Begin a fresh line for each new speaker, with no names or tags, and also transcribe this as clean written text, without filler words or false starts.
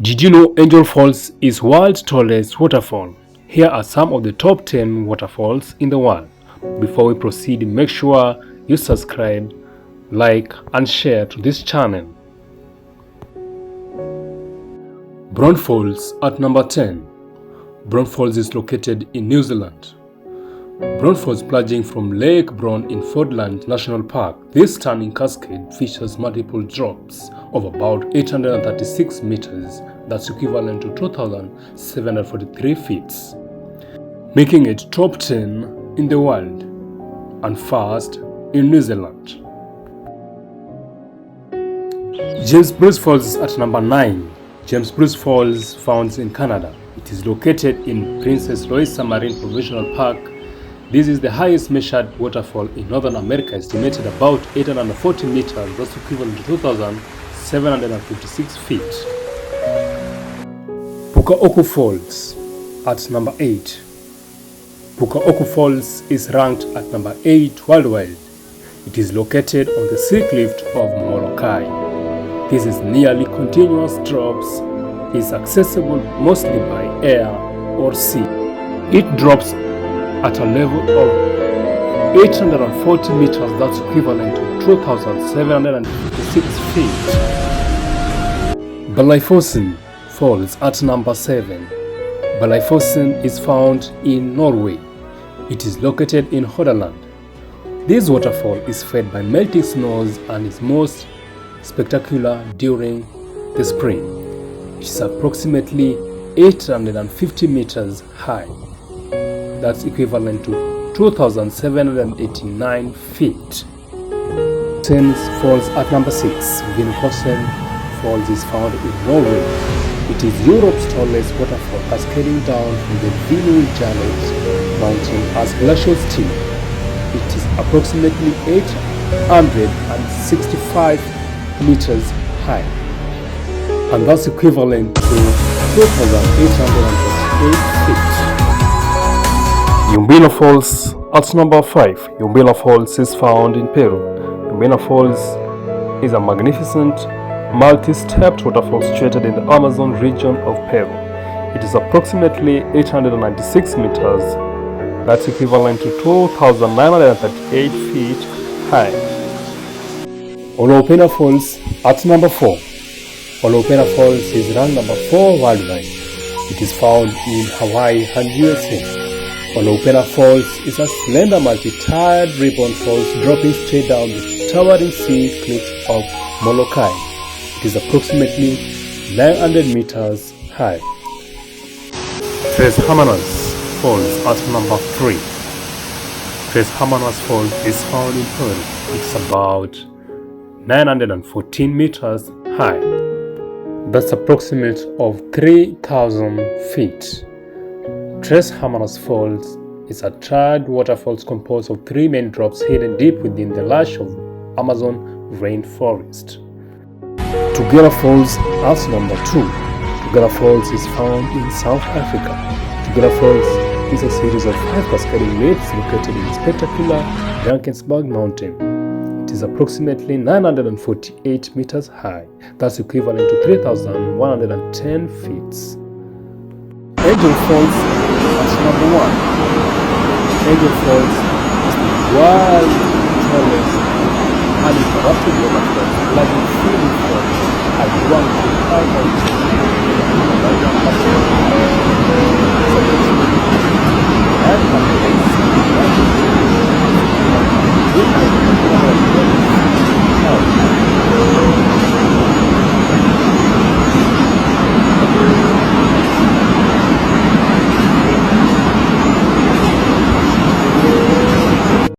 Did you know Angel Falls is world's tallest waterfall? Here are some of the top 10 waterfalls in the world. Before we proceed, make sure you subscribe, like and share to this channel. Brown Falls at number 10. Brown Falls is located in New Zealand. Brown Falls, plunging from Lake Brown in Fordland National Park. This stunning cascade features multiple drops of about 836 meters, that's equivalent to 2,743 feet, making it top 10 in the world and first in New Zealand. James Bruce Falls at number 9. James Bruce Falls, found in Canada. It is located in Princess Louisa Marine Provincial Park. This is the highest measured waterfall in Northern America, estimated about 840 meters, that's equivalent to 2,756 feet. Pukaoku Falls at number 8. Pukaoku Falls is ranked at number 8 worldwide. It is located on the sea cliff of Molokai. This is nearly continuous drops, is accessible mostly by air or sea. It drops at a level of 840 meters, that's equivalent to 2,756 feet. Balafossen Falls at number 7. Balafossen is found in Norway. It is located in Hordaland. This waterfall is fed by melting snows and is most spectacular during the spring. It is approximately 850 meters high. That's equivalent to 2,789 feet. Thames Falls at number 6. Vinkosen Falls is found in Norway. It is Europe's tallest waterfall, cascading down from the Vinnujanet mountain as glacial steam. It is approximately 865 meters high, and that's equivalent to 2,838 feet. Yumbina Falls at number 5. Yumbina Falls is found in Peru. Yumbina Falls is a magnificent multi-stepped waterfall situated in the Amazon region of Peru. It is approximately 896 meters, that's equivalent to 2,938 feet high. Olopena Falls at number 4. Olopena Falls is ranked number 4 worldwide. It is found in Hawaii and USA. Olopena Falls is a slender multi-tiered ribbon falls dropping straight down the towering sea cliff of Molokai. It is approximately 900 meters high. Tres Hermanas Falls at number 3. Tres Hermanas Falls is found in Peru. It's about 914 meters high. That's approximate of 3,000 feet. Tres Hermanas Falls is a triad waterfall composed of 3 main drops hidden deep within the lush of Amazon rainforest. Tugela Falls at number 2. Tugela Falls is found in South Africa. Tugela Falls is a series of 5 cascading lakes located in spectacular Drakensberg Mountain. It is approximately 948 meters high. That's equivalent to 3,110 feet. Angel Falls at number 1. Angel Falls is the world's tallest uninterrupted waterfall, plunging freely from a 1.5 mountain.